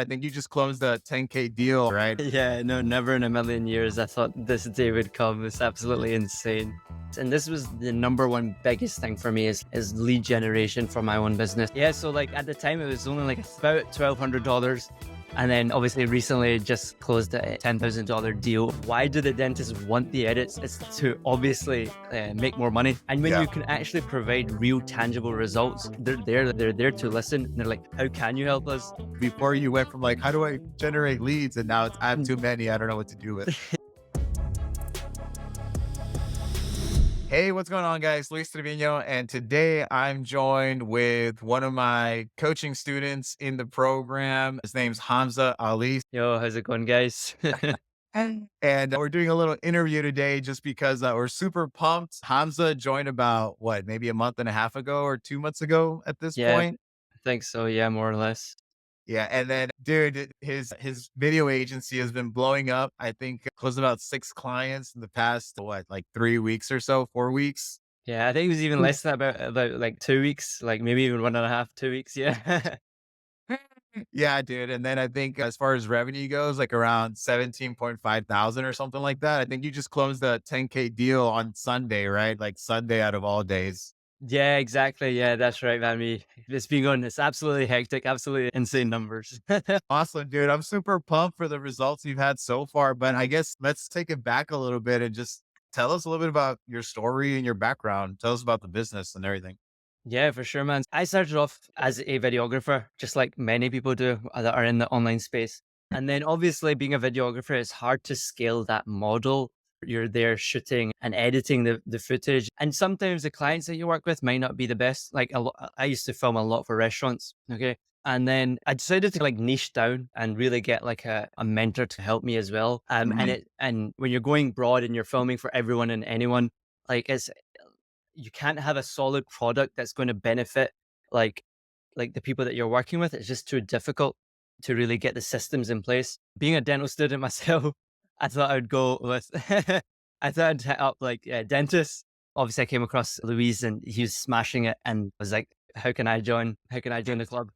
I think you just closed a 10K deal, right? Yeah, no, never in a million years. I thought this day would come. It's absolutely insane. And this was the number one biggest thing for me is lead generation for my own business. Yeah, so like at the time it was only like about $1,200. And then obviously recently just closed a $10,000 deal. Why do the dentists want the edits? It's to obviously make more money. And when Yeah. you can actually provide real tangible results, they're there to listen. And they're like, how can you help us? Before you went from like, how do I generate leads? And now it's, I have too many. I don't know what to do with. Hey, what's going on, guys? Luis Trevino. And today I'm joined with one of my coaching students in the program. His name's Hamza Ali. Yo, how's it going, guys? And we're doing a little interview today just because we're super pumped. Hamza joined about what, maybe a month and a half ago or 2 months ago at this Yeah, point. I think so. Yeah, more or less. Yeah, and then, dude, his video agency has been blowing up. I think closed about 6 clients in the past, what, like 3 weeks or so, 4 weeks. Yeah, I think it was even less than about like 2 weeks, like maybe even 1.5, 2 weeks. Yeah. Yeah, dude. And then I think as far as revenue goes, like around 17.5 thousand or something like that. I think you just closed a 10K deal on Sunday, right? Like Sunday out of all days. Yeah, exactly. Yeah, that's right, man. It's been going, it's absolutely hectic, absolutely insane numbers. Awesome, dude. I'm super pumped for the results you've had so far. But I guess let's take it back a little bit and just tell us a little bit about your story and your background. Tell us about the business and everything. Yeah, for sure, man. I started off as a videographer, just like many people do that are in the online space. And then obviously being a videographer, it's hard to scale that model. You're there shooting and editing the footage. And sometimes the clients that you work with might not be the best. Like I used to film a lot for restaurants. Okay. And then I decided to like niche down and really get like a mentor to help me as well. Mhm. And when you're going broad and you're filming for everyone and anyone, like you can't have a solid product that's going to benefit like the people that you're working with. It's just too difficult to really get the systems in place. Being a dental student myself, I thought I would go with I thought I'd hit up like dentists. Obviously I came across Louise and he was smashing it and was like, how can I join the club?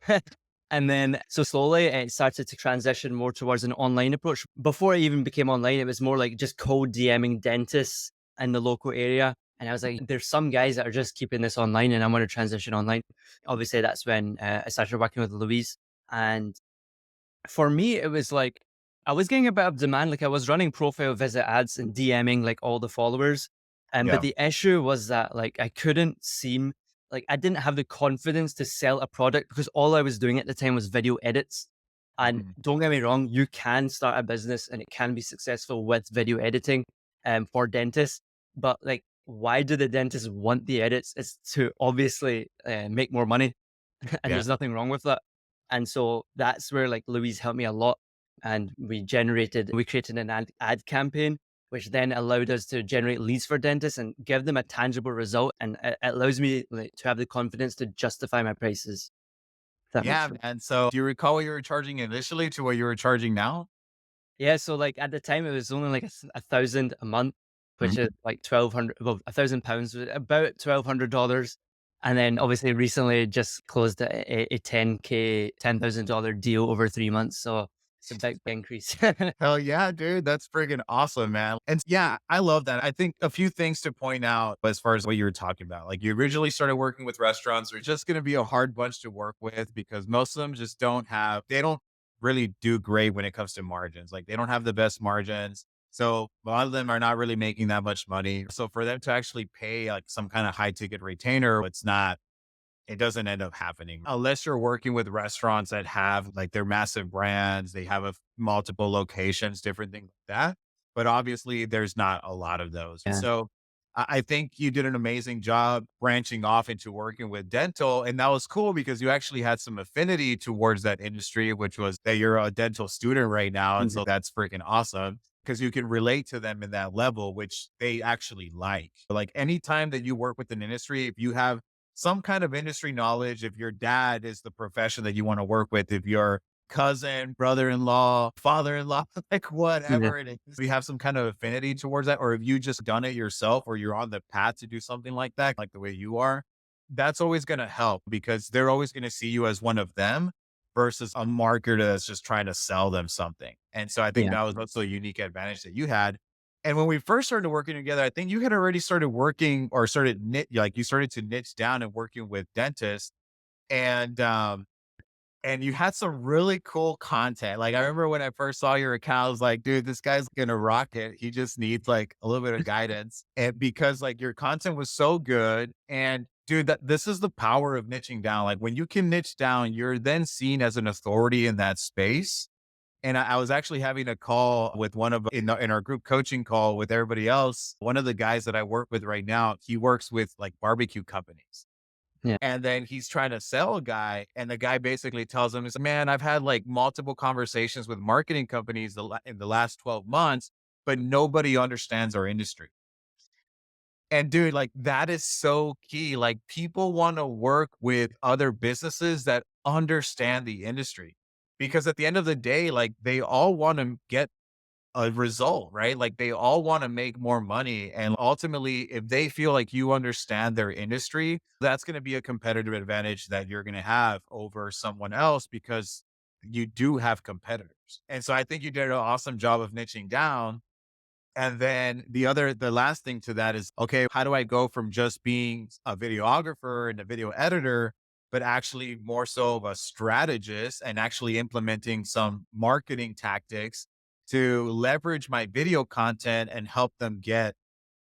And then so slowly it started to transition more towards an online approach. Before it even became online, it was more like just cold DMing dentists in the local area. And I was like, there's some guys that are just keeping this online and I want to transition online. Obviously, that's when I started working with Louise. And for me, it was like, I was getting a bit of demand. Like I was running profile visit ads and DMing like all the followers. But Yeah. the issue was that like I couldn't seem like I didn't have the confidence to sell a product because all I was doing at the time was video edits. And Mhm. don't get me wrong, you can start a business and it can be successful with video editing for dentists. But like, why do the dentists want the edits? It's to obviously make more money. And Yeah. there's nothing wrong with that. And so that's where like Louise helped me a lot. And we created an ad campaign, which then allowed us to generate leads for dentists and give them a tangible result. And it allows me like, to have the confidence to justify my prices. If that makes Yeah, sense. man. So do you recall what you were charging initially to what you were charging now? Yeah. So like at the time, it was only like 1,000 a month, which is like 1,200, well, £1,000, about $1,200. And then obviously recently just closed a 10K, $10,000 deal over 3 months. So it's a big increase. Hell yeah, dude. That's friggin' awesome, man. And yeah, I love that. I think a few things to point out as far as what you were talking about. Like you originally started working with restaurants, they're just going to be a hard bunch to work with because most of them just they don't really do great when it comes to margins. Like they don't have the best margins. So a lot of them are not really making that much money. So for them to actually pay like some kind of high ticket retainer, it doesn't end up happening unless you're working with restaurants that have like their massive brands. They have multiple locations, different things like that. But obviously, there's not a lot of those. And Yeah. so I think you did an amazing job branching off into working with dental. And that was cool because you actually had some affinity towards that industry, which was that you're a dental student right now. And Mhm. so that's freaking awesome because you can relate to them in that level, which they actually like. Like anytime that you work with an industry, if you have some kind of industry knowledge, if your dad is the profession that you want to work with, if your cousin, brother-in-law, father-in-law, like Yeah. whatever it is, we have some kind of affinity towards that, or if you just done it yourself or you're on the path to do something like that, like the way you are, that's always going to help because they're always going to see you as one of them. versus a marketer that's just trying to sell them something. And so I think Yeah. that was also a unique advantage that you had. And when we first started working together, I think you had already started working or started like you started to niche down and working with dentists. And and you had some really cool content. Like I remember when I first saw your account, I was like, dude, this guy's gonna rock it. He just needs like a little bit of guidance. And because like your content was so good. And dude, that this is the power of niching down. Like when you can niche down, you're then seen as an authority in that space. And I was actually having a call with one of in our group coaching call with everybody else. One of the guys that I work with right now, he works with like barbecue companies. Yeah. And then he's trying to sell a guy, and the guy basically tells him, "He's like, man, I've had like multiple conversations with marketing companies in the last 12 months, but nobody understands our industry." And dude, like that is so key. Like people want to work with other businesses that understand the industry because at the end of the day, like they all want to get a result, right? Like they all want to make more money. And ultimately, if they feel like you understand their industry, that's going to be a competitive advantage that you're going to have over someone else because you do have competitors. And so I think you did an awesome job of niching down. And then the last thing to that is, okay, how do I go from just being a videographer and a video editor, but actually more so of a strategist and actually implementing some marketing tactics to leverage my video content and help them get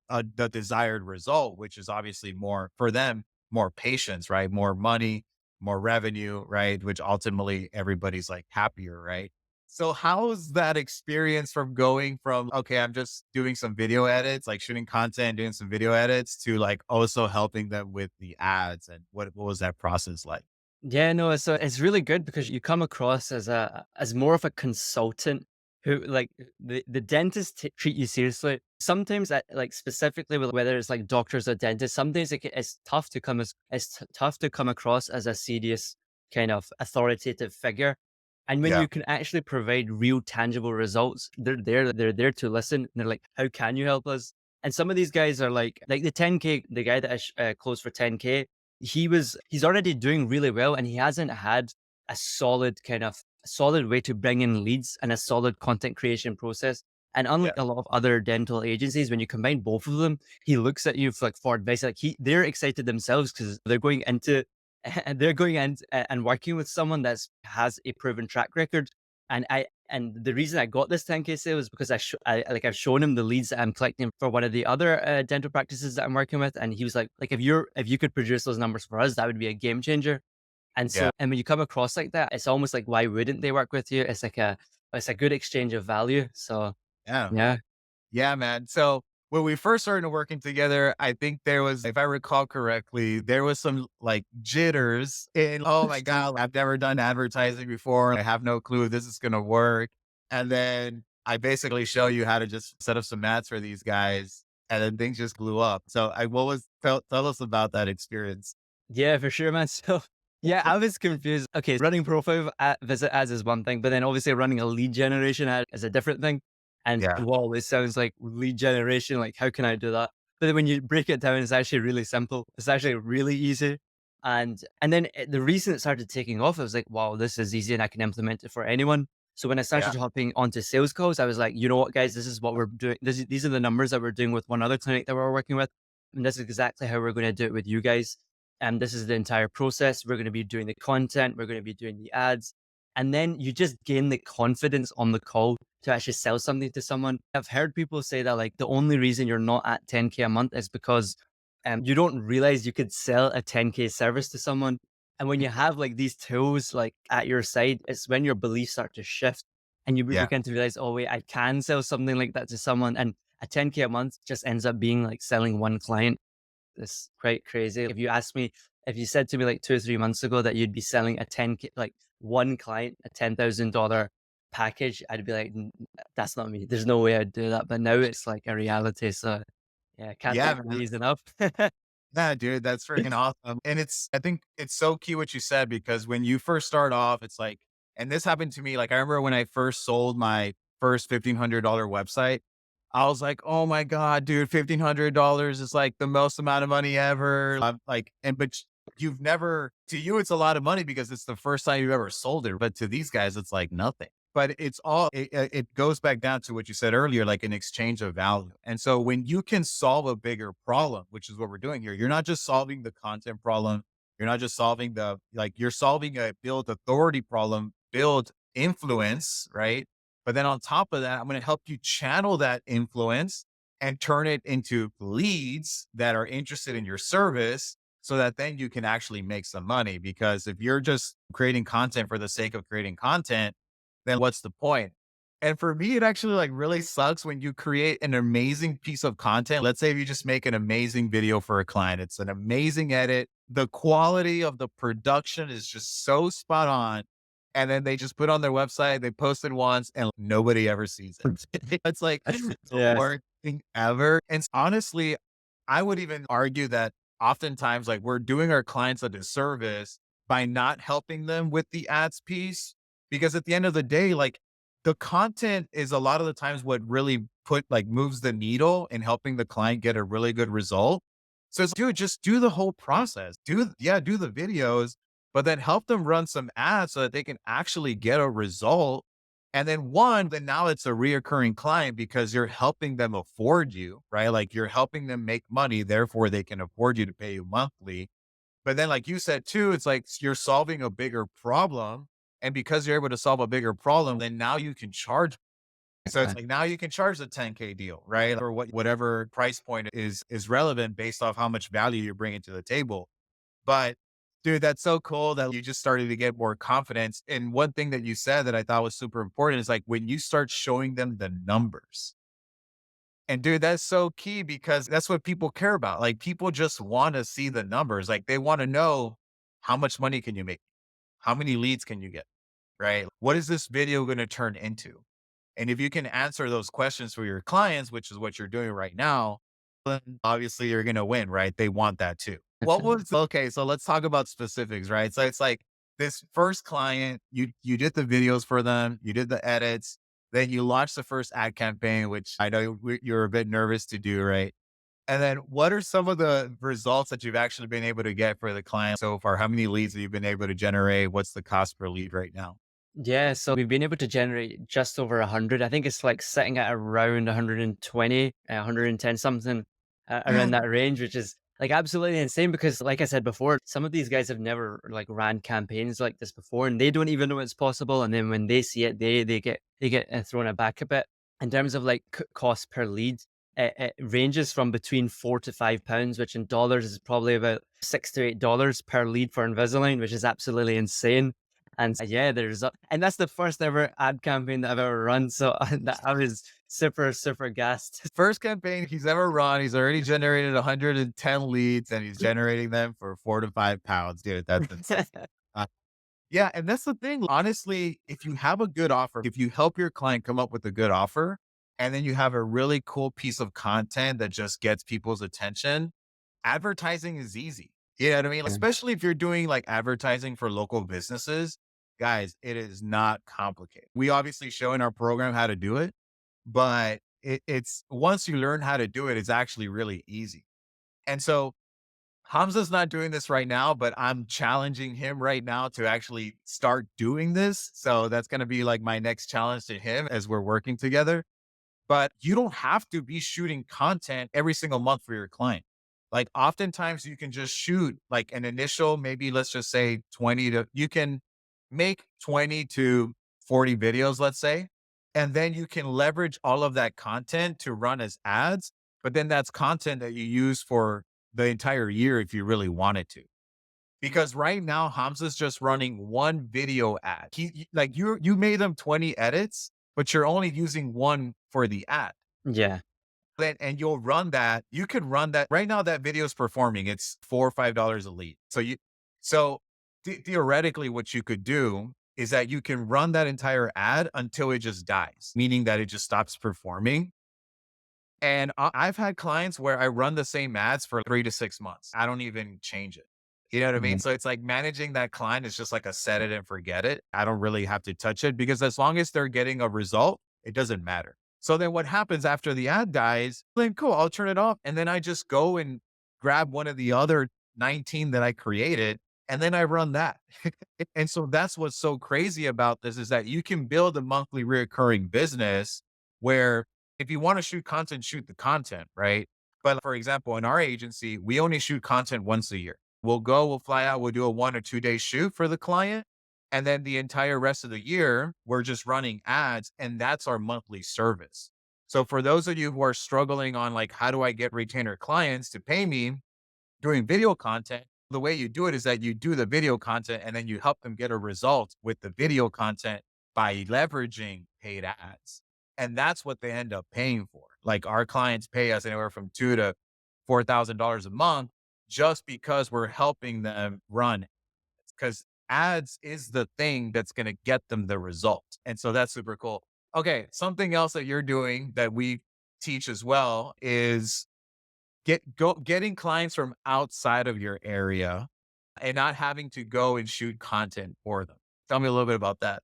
the desired result, which is obviously more for them, more patience, right? More money, more revenue, right? Which ultimately everybody's like happier, right? So how's that experience from going from, okay, I'm just doing some video edits, like shooting content, doing some video edits to like also helping them with the ads and what was that process like? Yeah, no, so it's really good because you come across as as more of a consultant who like the dentists treat you seriously. Sometimes, like specifically with whether it's like doctors or dentists, sometimes it's tough to tough to come across as a serious kind of authoritative figure. And when Yeah. you can actually provide real tangible results, they're there to listen. And they're like, "How can you help us?" And some of these guys are like the 10K, the guy that closed for 10K, he's already doing really well and he hasn't had a solid way to bring in leads and a solid content creation process. And Yeah. unlike a lot of other dental agencies, when you combine both of them, he looks at you for advice. Like they're excited themselves because they're going into and they're going in and working with someone that's has a proven track record. And the reason I got this 10K sale is because I've shown him the leads that I'm collecting for one of the other dental practices that I'm working with, and he was like, if you could produce those numbers for us, that would be a game changer. And Yeah. so, and when you come across like that, it's almost like why wouldn't they work with you? It's a good exchange of value. So Yeah. yeah, Yeah, man. So when we first started working together, I think there was, if I recall correctly, there was some like jitters and oh my God, I've never done advertising before. I have no clue if this is going to work. And then I basically show you how to just set up some ads for these guys and then things just blew up. So what was, tell us about that experience. yeah, for sure, man. So yeah, I was confused. Okay, running profile visit ads is one thing, but then obviously running a lead generation ad is a different thing. And Yeah. whoa, it sounds like lead generation. Like, how can I do that? But then when you break it down, it's actually really simple. It's actually really easy. And then the reason it started taking off, I was like, wow, this is easy and I can implement it for anyone. So when I Yeah. started hopping onto sales calls, I was like, you know what, guys, this is what we're doing. These are the numbers that we're doing with one other clinic that we're working with. And this is exactly how we're going to do it with you guys. And this is the entire process. We're going to be doing the content. We're going to be doing the ads. And then you just gain the confidence on the call to actually sell something to someone. I've heard people say that like the only reason you're not at 10K a month is because you don't realize you could sell a 10K service to someone. And when you have like these tools like at your side, it's when your beliefs start to shift and you Yeah. begin to realize, oh wait, I can sell something like that to someone. And a 10K a month just ends up being like selling one client. It's quite crazy. If you said to me like 2 or 3 months ago that you'd be selling a 10K, like one client, a $10,000 package, I'd be like, That's not me. There's no way I'd do that." But now it's like a reality. So yeah, can't Yeah, thank man. praise enough. Yeah, dude, that's freaking awesome. And I think it's so key what you said because when you first start off, it's like, and this happened to me. Like, I remember when I first sold my first $1,500 website, I was like, oh my God, dude, $1,500 is like the most amount of money ever. I'm like, and but you've never to you, it's a lot of money because it's the first time you've ever sold it, but to these guys, it's like nothing. But it's all it goes back down to what you said earlier, like an exchange of value. And so when you can solve a bigger problem, which is what we're doing here, you're not just solving the content problem, you're not just solving the like you're solving a build authority problem, build influence, right? But then on top of that, I'm going to help you channel that influence and turn it into leads that are interested in your service so that then you can actually make some money. Because if you're just creating content for the sake of creating content, then what's the point? And for me, it actually like really sucks when you create an amazing piece of content. Let's say if you just make an amazing video for a client, it's an amazing edit. The quality of the production is just so spot on. And then they just put on their website, they post it once and nobody ever sees it. It's like the Yes. worst thing ever. And honestly, I would even argue that oftentimes like we're doing our clients a disservice by not helping them with the ads piece because at the end of the day like the content is a lot of the times what really put like moves the needle in helping the client get a really good result. So it's dude, just do the whole process. Do the videos, but then help them run some ads so that they can actually get a result. And then then now it's a reoccurring client because you're helping them afford you, right? Like you're helping them make money, therefore they can afford you to pay you monthly. But then, like you said too, it's like you're solving a bigger problem. And because you're able to solve a bigger problem, then now you can charge. So it's like now you can charge the 10K deal, right? Or whatever price point is relevant based off how much value you're bringing to the table. But dude, that's so cool that you just started to get more confidence. And one thing that you said that I thought was super important is like when you start showing them the numbers. And dude, that's so key because that's what people care about. Like people just want to see the numbers. Like they want to know how much money can you make? How many leads can you get? Right? What is this video going to turn into? And if you can answer those questions for your clients, which is what you're doing right now, then obviously you're going to win, right? They want that too. What was okay? So let's talk about specifics, right? So it's like this first client, you did the videos for them, you did the edits, then you launched the first ad campaign, which I know you're a bit nervous to do, right? And then what are some of the results that you've actually been able to get for the client so far? How many leads have you been able to generate? What's the cost per lead right now? Yeah, so we've been able to generate just over 100. I think it's like sitting at around 120, 110 something around that range, which is like absolutely insane because like I said before, some of these guys have never like ran campaigns like this before and they don't even know it's possible. And then when they see it, they get thrown aback a bit. In terms of like cost per lead, it ranges from between £4 to £5, which in dollars is probably about $6 to $8 per lead for Invisalign, which is absolutely insane. And yeah, and that's the first ever ad campaign that I've ever run. So I was super, super gassed. First campaign he's ever run. He's already generated 110 leads and he's generating them for 4 to 5 pounds. Dude, that's insane. Uh, yeah. And that's the thing. Honestly, if you have a good offer, if you help your client come up with a good offer, and then you have a really cool piece of content that just gets people's attention, advertising is easy. You know what I mean? Yeah. Especially if you're doing like advertising for local businesses, guys, it is not complicated. We obviously show in our program how to do it, but it's once you learn how to do it, it's actually really easy. And so Hamza's not doing this right now, but I'm challenging him right now to actually start doing this. So that's going to be like my next challenge to him as we're working together. But you don't have to be shooting content every single month for your client. Like oftentimes you can just shoot like an initial, maybe let's just say 20 to, you can make 20 to 40 videos, let's say, and then you can leverage all of that content to run as ads. But then that's content that you use for the entire year if you really wanted to. Because right now, Hamza's just running one video ad. Like you made them 20 edits, but you're only using one for the ad. Yeah. Then and you'll run that. You could run that right now. That video is performing. It's $4 or $5 a lead. So theoretically, what you could do is that you can run that entire ad until it just dies, meaning that it just stops performing. And I've had clients where I run the same ads for 3 to 6 months. I don't even change it. You know what I mean? Mhm. So it's like managing that client is just like a set it and forget it. I don't really have to touch it because as long as they're getting a result, it doesn't matter. So then what happens after the ad dies? Then cool, I'll turn it off. And then I just go and grab one of the other 19 that I created, and then I run that. And so that's what's so crazy about this is that you can build a monthly reoccurring business where if you want to shoot content, shoot the content, right? But for example, in our agency, we only shoot content once a year. We'll fly out, we'll do a 1 or 2 day shoot for the client. And then the entire rest of the year, we're just running ads, and that's our monthly service. So for those of you who are struggling on like, how do I get retainer clients to pay me doing video content? The way you do it is that you do the video content and then you help them get a result with the video content by leveraging paid ads. And that's what they end up paying for. Like our clients pay us anywhere from $2,000 to $4,000 a month just because we're helping them run, because ads is the thing that's going to get them the result. And so that's super cool. Okay. Something else that you're doing that we teach as well is getting clients from outside of your area and not having to go and shoot content for them. Tell me a little bit about that.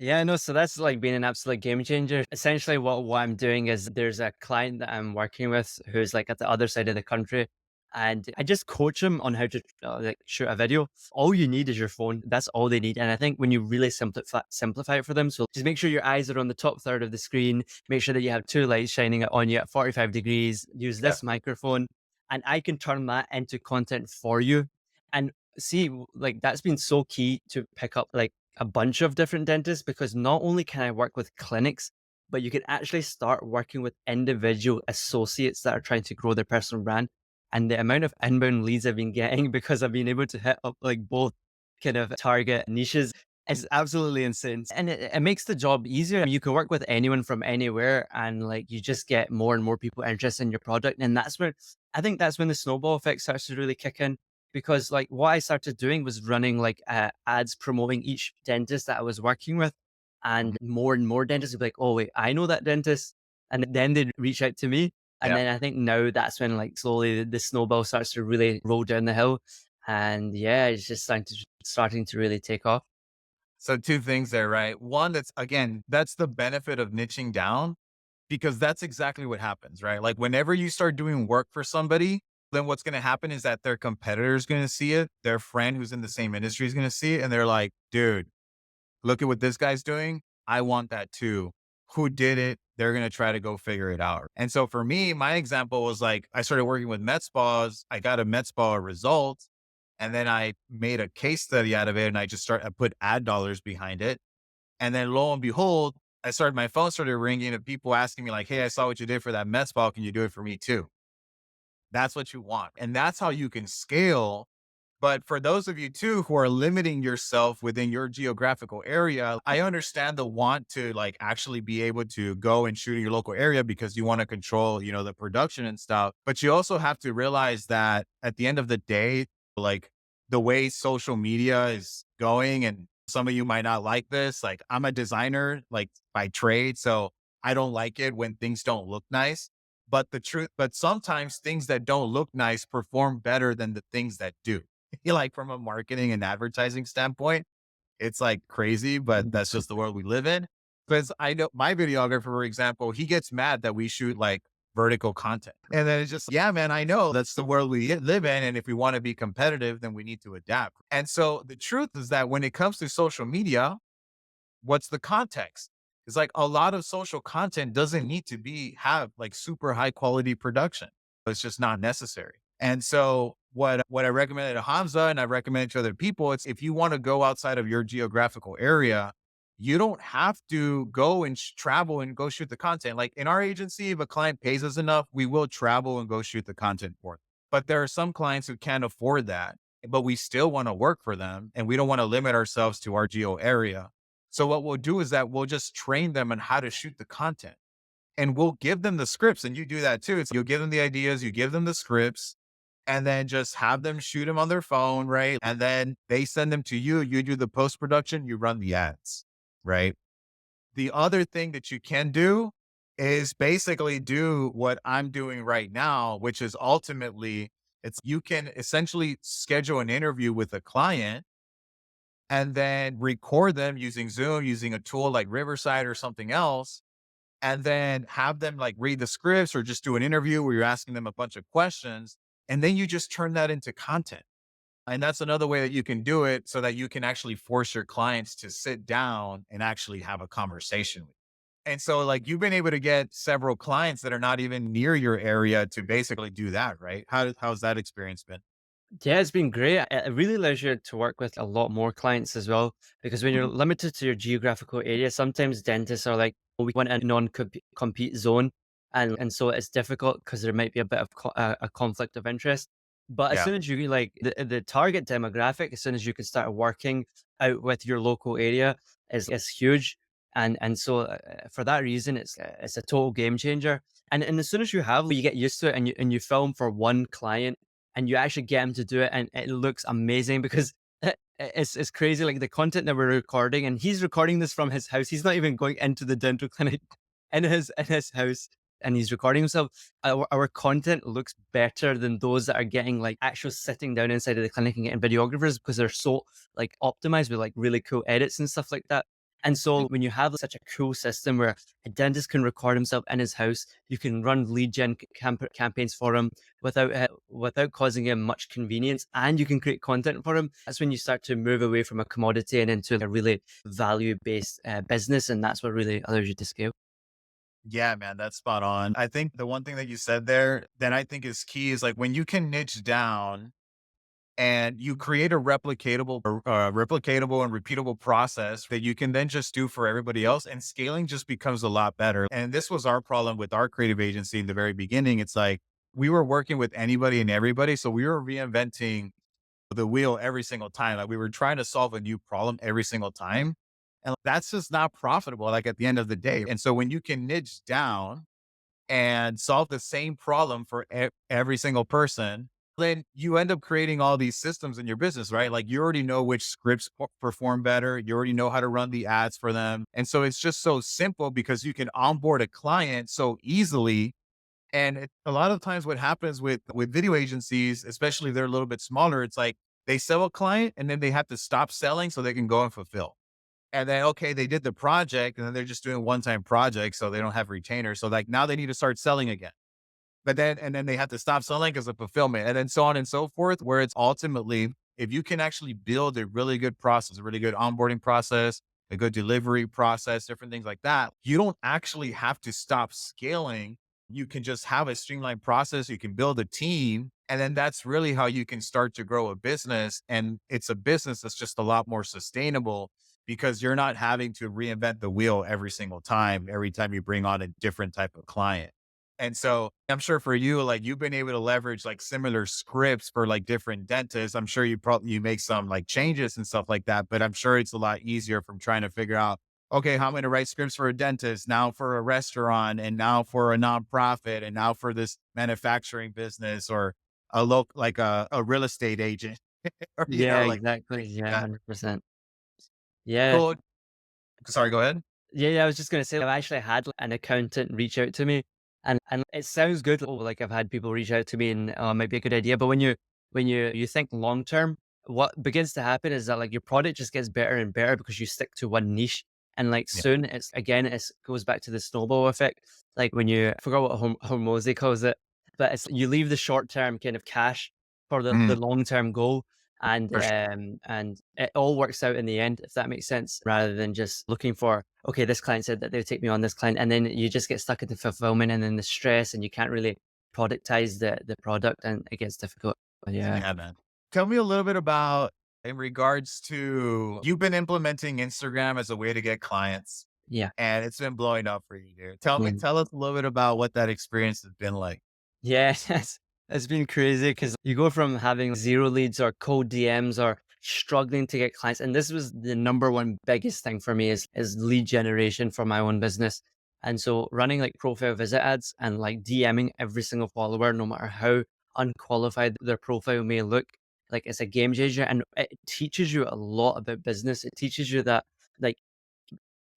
Yeah, no, so that's like been an absolute game changer. Essentially, what I'm doing is there's a client that I'm working with who's like at the other side of the country, and I just coach him on how to like shoot a video. All you need is your phone. That's all they need. And I think when you really simplify it for them, so just make sure your eyes are on the top third of the screen. Make sure that you have two lights shining on you at 45 degrees. Use Yeah. this microphone, and I can turn that into content for you. And see, like that's been so key to pick up like a bunch of different dentists because not only can I work with clinics, but you can actually start working with individual associates that are trying to grow their personal brand. And the amount of inbound leads I've been getting because I've been able to hit up like both kind of target niches is absolutely insane. And it makes the job easier. You can work with anyone from anywhere and like you just get more and more people interested in your product. And that's where I think that's when the snowball effect starts to really kick in because like what I started doing was running like ads promoting each dentist that I was working with, Mhm. and more dentists would be like, "Oh wait, I know that dentist," and then they'd reach out to me, and Yeah. then I think now that's when like slowly the snowball starts to really roll down the hill, and yeah, it's just starting to really take off. So two things there, right? One, that's again, that's the benefit of niching down because that's exactly what happens, right? Like whenever you start doing work for somebody, then what's going to happen is that their competitor is going to see it. Their friend who's in the same industry is going to see it. And they're like, dude, look at what this guy's doing. I want that too. Who did it? They're going to try to go figure it out. And so for me, my example was like, I started working with med spas. I got a med spa result. And then I made a case study out of it. And I put ad dollars behind it. And then lo and behold, my phone started ringing of people asking me like, hey, I saw what you did for that med spa. Can you do it for me too? That's what you want. And that's how you can scale. But for those of you too who are limiting yourself within your geographical area, I understand the want to like actually be able to go and shoot in your local area because you want to control, the production and stuff. But you also have to realize that at the end of the day, like the way social media is going, and some of you might not like this. Like I'm a designer, like by trade. So I don't like it when things don't look nice. But sometimes things that don't look nice perform better than the things that do. Like from a marketing and advertising standpoint, it's like crazy, but that's just the world we live in. Because I know my videographer, for example, he gets mad that we shoot like vertical content. And then it's just, yeah, man, I know that's the world we live in. And if we want to be competitive, then we need to adapt. And so the truth is that when it comes to social media, what's the context? It's like a lot of social content doesn't need to have like super high quality production. It's just not necessary. And so what I recommended to Hamza and I recommend to other people, it's if you want to go outside of your geographical area, you don't have to go and travel and go shoot the content. Like in our agency, if a client pays us enough, we will travel and go shoot the content for them. But there are some clients who can't afford that, but we still want to work for them and we don't want to limit ourselves to our geo area. So what we'll do is that we'll just train them on how to shoot the content and we'll give them the scripts, and you do that too. It's you'll give them the ideas, you give them the scripts and then just have them shoot them on their phone, right? And then they send them to you, you do the post production, you run the ads, right? The other thing that you can do is basically do what I'm doing right now, which is ultimately it's you can essentially schedule an interview with a client and then record them using Zoom, using a tool like Riverside or something else, and then have them like read the scripts or just do an interview where you're asking them a bunch of questions. And then you just turn that into content. And that's another way that you can do it so that you can actually force your clients to sit down and actually have a conversation with you. And so, like, you've been able to get several clients that are not even near your area to basically do that, right? How's that experience been? Yeah, it's been great. It really allows you to work with a lot more clients as well. Because when you're Mhm. limited to your geographical area, sometimes dentists are like, "Oh, we want a non-compete zone," and so it's difficult because there might be a bit of a conflict of interest. But as Yeah. soon as you like the target demographic, as soon as you can start working out with your local area, is huge. And so for that reason, it's a total game changer. And as soon as you get used to it, and you film for one client and you actually get him to do it, and it looks amazing because it's crazy. Like the content that we're recording, and he's recording this from his house. He's not even going into the dental clinic in his house, and he's recording himself. Our content looks better than those that are getting like actual sitting down inside of the clinic and getting videographers because they're so like optimized with like really cool edits and stuff like that. And so when you have such a cool system where a dentist can record himself in his house, you can run lead gen campaigns for him without causing him much convenience, and you can create content for him. That's when you start to move away from a commodity and into a really value based business, and that's what really allows you to scale. Yeah, man, that's spot on. I think the one thing that you said there that I think is key is like when you can niche down and you create a replicatable and repeatable process that you can then just do for everybody else, and scaling just becomes a lot better. And this was our problem with our creative agency in the very beginning. It's like we were working with anybody and everybody, so we were reinventing the wheel every single time. Like we were trying to solve a new problem every single time, and that's just not profitable. Like at the end of the day, and so when you can niche down and solve the same problem for every single person, then you end up creating all these systems in your business, right? Like you already know which scripts perform better. You already know how to run the ads for them. And so it's just so simple because you can onboard a client so easily. And a lot of times what happens with video agencies, especially if they're a little bit smaller, it's like they sell a client and then they have to stop selling so they can go and fulfill. And then, okay, they did the project and then they're just doing one-time projects, so they don't have retainers. So like now they need to start selling again. But then and then they have to stop selling because of fulfillment, and then so on and so forth, where it's ultimately, if you can actually build a really good process, a really good onboarding process, a good delivery process, different things like that, you don't actually have to stop scaling. You can just have a streamlined process. You can build a team. And then that's really how you can start to grow a business. And it's a business that's just a lot more sustainable because you're not having to reinvent the wheel every time you bring on a different type of client. And so I'm sure for you, like you've been able to leverage like similar scripts for like different dentists. I'm sure you make some like changes and stuff like that, but I'm sure it's a lot easier from trying to figure out, okay, how I'm going to write scripts for a dentist, now for a restaurant, and now for a nonprofit, and now for this manufacturing business or a real estate agent or, Yeah, like exactly. things like Yeah, that. 100%. Yeah. Cool. Sorry, go ahead. Yeah, I was just gonna say I've actually had an accountant reach out to me, and it sounds good. Oh, like I've had people reach out to me, and it might be a good idea. But when you think long term, what begins to happen is that like your product just gets better and better because you stick to one niche, and like Yeah. soon it's goes back to the snowball effect. Like when you I forgot what Hormozy calls it, but it's you leave the short term kind of cash for the Mm, long term goal, for sure. and it all works out in the end, if that makes sense, rather than just looking for, okay, this client said that they would take me on this client, and then you just get stuck into fulfillment and then the stress, and you can't really productize the product, and it gets difficult. But yeah, Yeah, man. Tell me a little bit about in regards to you've been implementing Instagram as a way to get clients yeah. and it's been blowing up for you, dude. Mm. Tell us a little bit about what that experience has been like. Yes, it's been crazy because you go from having zero leads or cold DMs or struggling to get clients. And this was the number one biggest thing for me is lead generation for my own business. And so running like profile visit ads and like DMing every single follower, no matter how unqualified their profile may look, like it's a game changer, and it teaches you a lot about business. It teaches you that like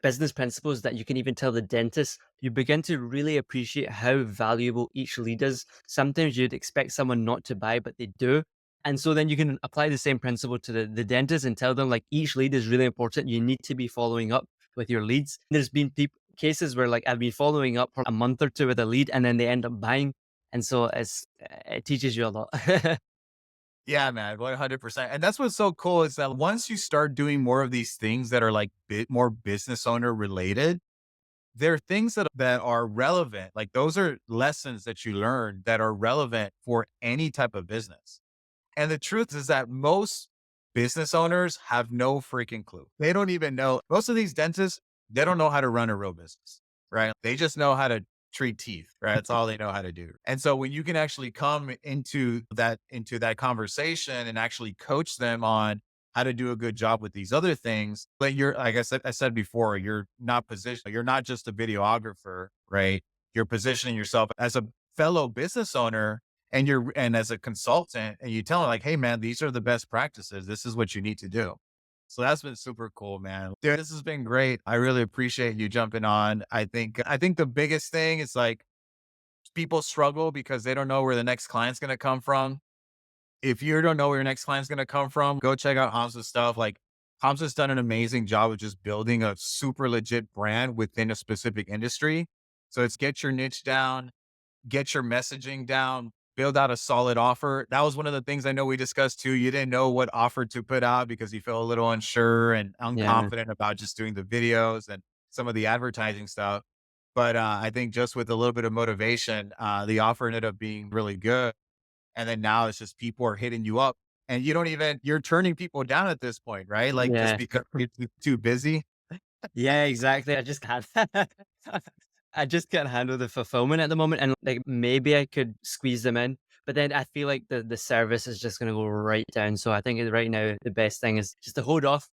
business principles that you can even tell the dentist, you begin to really appreciate how valuable each lead is. Sometimes you'd expect someone not to buy, but they do. And so then you can apply the same principle to the dentist and tell them like each lead is really important. You need to be following up with your leads. There's been cases where like I've been following up for a month or two with a lead and then they end up buying. And so it teaches you a lot. Yeah, man, 100%. And that's what's so cool is that once you start doing more of these things that are like bit more business owner related, there are things that are relevant. Like those are lessons that you learn that are relevant for any type of business. And the truth is that most business owners have no freaking clue. They don't even know. Most of these dentists, they don't know how to run a real business, right? They just know how to treat teeth, right? That's all they know how to do. And so when you can actually come into that conversation and actually coach them on how to do a good job with these other things, but you're like I said before, you're not just a videographer, right? You're positioning yourself as a fellow business owner and as a consultant and you tell them like, hey man, these are the best practices. This is what you need to do. So that's been super cool, man. Dude, this has been great. I really appreciate you jumping on. I think the biggest thing is like people struggle because they don't know where the next client's gonna come from. If you don't know where your next client's gonna come from, go check out Hamza's stuff. Like Hamza's done an amazing job of just building a super legit brand within a specific industry. So it's get your niche down, get your messaging down, build out a solid offer. That was one of the things I know we discussed too. You didn't know what offer to put out because you felt a little unsure and Yeah. unconfident about just doing the videos and some of the advertising stuff. But I think just with a little bit of motivation, the offer ended up being really good. And then now it's just people are hitting you up and you're turning people down at this point, right? Like just Yeah. because you're too busy. Yeah, exactly. I just can't I just can't handle the fulfillment at the moment, and, like, maybe I could squeeze them in, but then I feel like the service is just gonna go right down, so I think right now the best thing is just to hold off,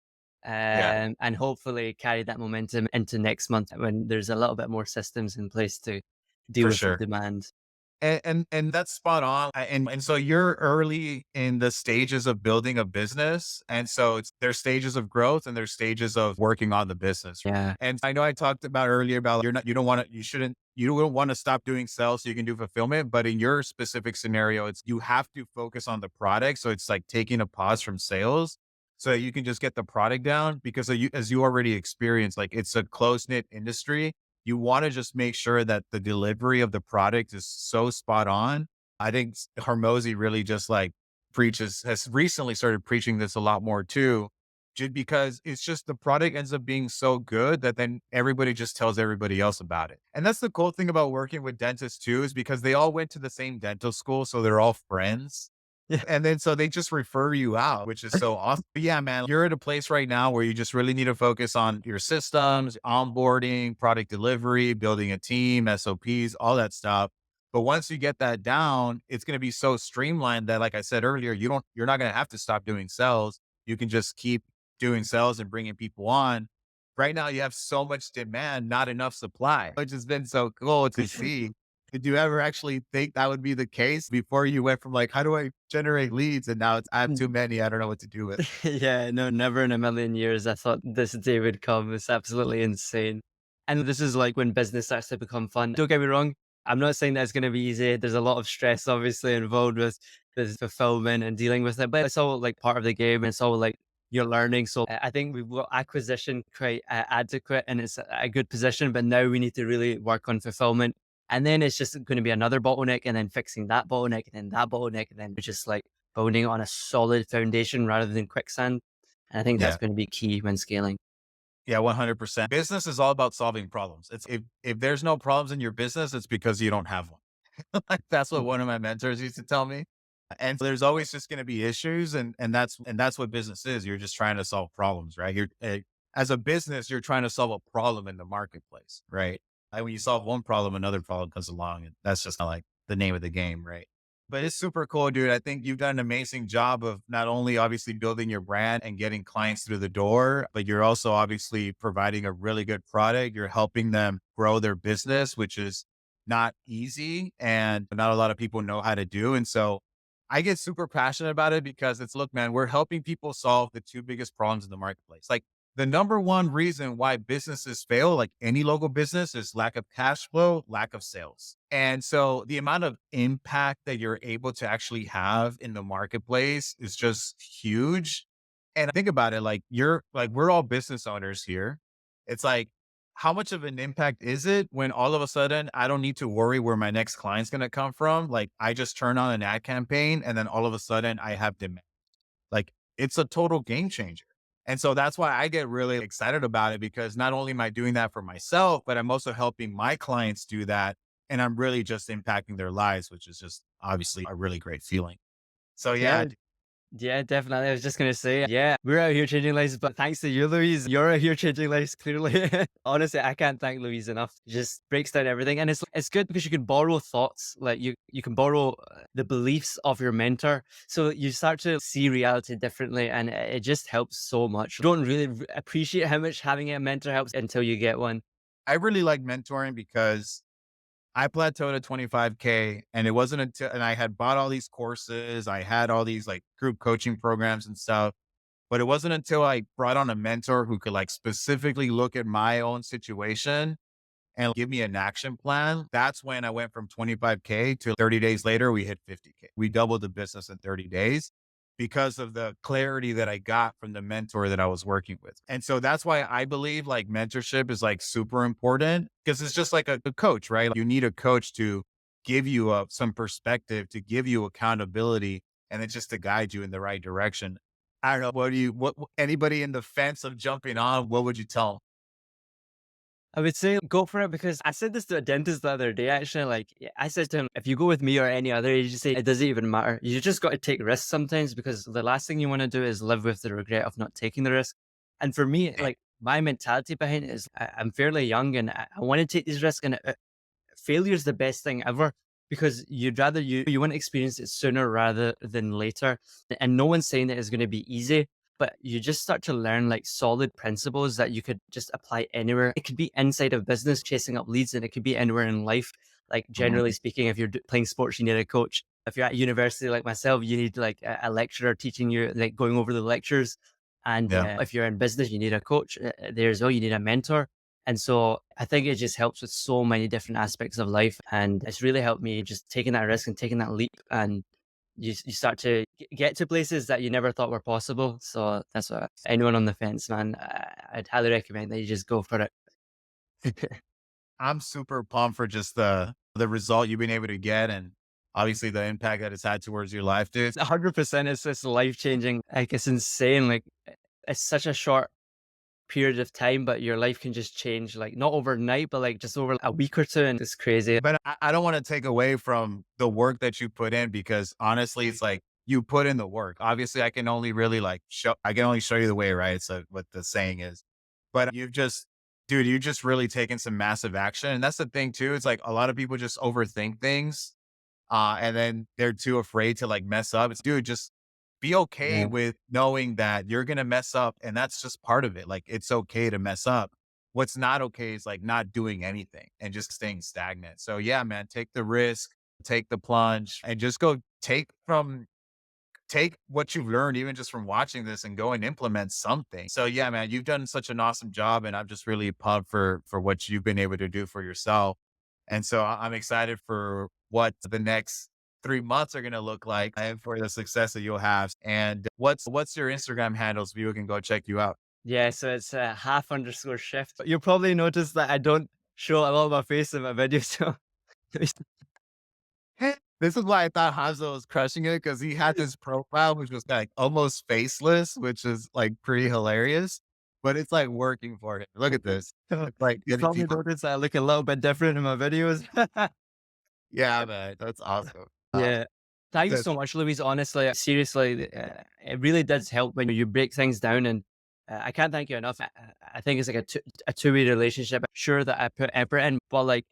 Yeah, and hopefully carry that momentum into next month when there's a little bit more systems in place to deal for with the sure. demand. And that's spot on. And so you're early in the stages of building a business, and so there's stages of growth and there's stages of working on the business. Yeah. And I know I talked about earlier about you don't want to stop doing sales so you can do fulfillment, but in your specific scenario, it's you have to focus on the product. So it's like taking a pause from sales so that you can just get the product down because as you already experienced, like it's a close knit industry. You want to just make sure that the delivery of the product is so spot on. I think Hormozy really just like has recently started preaching this a lot more too, just because it's just the product ends up being so good that then everybody just tells everybody else about it. And that's the cool thing about working with dentists too, is because they all went to the same dental school. So they're all friends. Yeah. And then so they just refer you out, which is so awesome. But yeah, man, you're at a place right now where you just really need to focus on your systems, onboarding, product delivery, building a team, SOPs, all that stuff. But once you get that down, it's going to be so streamlined that, like I said earlier, you're not going to have to stop doing sales. You can just keep doing sales and bringing people on. Right now, you have so much demand, not enough supply, which has been so cool to see. Did you ever actually think that would be the case before you went from like, how do I generate leads? And now it's, I have too many. I don't know what to do with. Yeah, no, never in a million years I thought this day would come. It's absolutely insane. And this is like when business starts to become fun. Don't get me wrong. I'm not saying that it's going to be easy. There's a lot of stress obviously involved with the fulfillment and dealing with it, but it's all like part of the game. It's all like you're learning. So I think we've got acquisition quite adequate and it's a good position, but now we need to really work on fulfillment. And then it's just going to be another bottleneck and then fixing that bottleneck and then that bottleneck. And then we're just like, building on a solid foundation rather than quicksand. And I think that's Yeah. going to be key when scaling. Yeah. 100%. Business is all about solving problems. If there's no problems in your business, it's because you don't have one. Like that's what Mm. one of my mentors used to tell me. And so there's always just going to be issues, and that's what business is. You're just trying to solve problems, right? As a business, you're trying to solve a problem in the marketplace, right? Like when you solve one problem, another problem comes along, and that's just like the name of the game, right? But it's super cool, dude. I think you've done an amazing job of not only obviously building your brand and getting clients through the door, but you're also obviously providing a really good product. You're helping them grow their business, which is not easy and not a lot of people know how to do. And so I get super passionate about it because it's look, man, we're helping people solve the two biggest problems in the marketplace. Like the number one reason why businesses fail, like any local business, is lack of cash flow, lack of sales. And so the amount of impact that you're able to actually have in the marketplace is just huge. And think about it, like we're all business owners here. It's like how much of an impact is it when all of a sudden I don't need to worry where my next client's going to come from? Like I just turn on an ad campaign and then all of a sudden I have demand. Like it's a total game changer. And so that's why I get really excited about it because not only am I doing that for myself, but I'm also helping my clients do that. And I'm really just impacting their lives, which is just obviously a really great feeling. So yeah, Yeah. Yeah, definitely. I was just gonna say, yeah, we're out here changing lives, but thanks to you, Louise, you're out here changing lives. Clearly, honestly, I can't thank Louise enough. It just breaks down everything, and it's good because you can borrow thoughts, like you can borrow the beliefs of your mentor, so you start to see reality differently, and it just helps so much. You don't really appreciate how much having a mentor helps until you get one. I really like mentoring because I plateaued at 25K and it wasn't until, and I had bought all these courses. I had all these like group coaching programs and stuff. But it wasn't until I brought on a mentor who could like specifically look at my own situation and give me an action plan. That's when I went from 25K to 30 days later, we hit 50K. We doubled the business in 30 days because of the clarity that I got from the mentor that I was working with. And so that's why I believe like mentorship is like super important because it's just like a coach, right? You need a coach to give you some perspective, to give you accountability, and then just to guide you in the right direction. I don't know. Anybody in the fence of jumping on, what would you tell 'em? I would say go for it because I said this to a dentist the other day, actually. Like, I said to him, if you go with me or any other agency, it doesn't even matter. You just got to take risks sometimes because the last thing you want to do is live with the regret of not taking the risk. And for me, like, my mentality behind it is I'm fairly young and I want to take these risks. And failure is the best thing ever because you'd rather you want to experience it sooner rather than later. And no one's saying that it's going to be easy, but you just start to learn like solid principles that you could just apply anywhere. It could be inside of business chasing up leads, and it could be anywhere in life. Like generally Mhm. speaking, if you're playing sports, you need a coach. If you're at university like myself, you need like a lecturer teaching you, like going over the lectures. And Yeah. if you're in business, you need a coach. There as well, you need a mentor. And so I think it just helps with so many different aspects of life. And it's really helped me just taking that risk and taking that leap. And you start to get to places that you never thought were possible. So that's what anyone on the fence, man, I'd highly recommend that you just go for it. I'm super pumped for just the result you've been able to get and obviously the impact that it's had towards your life, dude. 100%. It's just life changing. Like it's insane. Like it's such a short period of time, but your life can just change, like not overnight, but like just over a week or two. And it's crazy. But I don't want to take away from the work that you put in because honestly, it's like you put in the work. Obviously, I can only really like show, I can only show you the way, right? So what the saying is, but you've just, dude, you just really taken some massive action. And that's the thing too. It's like a lot of people just overthink things and then they're too afraid to like mess up. It's dude, just be okay Yeah. with knowing that you're gonna mess up, and that's just part of it. Like it's okay to mess up. What's not okay is like not doing anything and just staying stagnant. So yeah, man, take the risk, take the plunge, and just go take what you've learned, even just from watching this, and go and implement something. So yeah, man, you've done such an awesome job, and I'm just really pumped for what you've been able to do for yourself. And so I'm excited for what the next 3 months are going to look like and for the success that you'll have. And what's your Instagram handles so people can go check you out? Yeah. So it's a half_shift. You'll probably notice that I don't show a lot of my face in my videos. So This is why I thought Hamza was crushing it because he had this profile which was like almost faceless, which is like pretty hilarious, but it's like working for him. Look at this. It's like you getting probably people. notice that I look a little bit different in my videos. Yeah, man, that's awesome. Yeah. Thank you That's so much, Louise. Honestly, seriously, it really does help when you break things down, and I can't thank you enough. I think it's like a two-way relationship. Sure that I put effort in, but like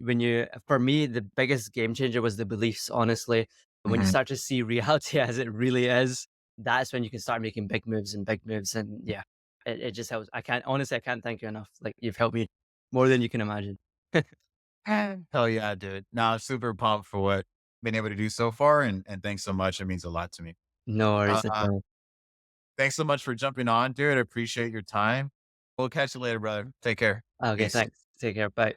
for me, the biggest game changer was the beliefs. Honestly, when you Mhm. start to see reality as it really is, that's when you can start making big moves and big moves. And yeah, it just helps. I can't thank you enough. Like you've helped me more than you can imagine. Hell yeah, dude. No, I'm super pumped for what I've been able to do so far, and thanks so much. It means a lot to me. No worries at Uh, all. Thanks so much for jumping on, dude. I appreciate your time. We'll catch you later, brother. Take care. Okay, Peace. thanks. Take care. Bye.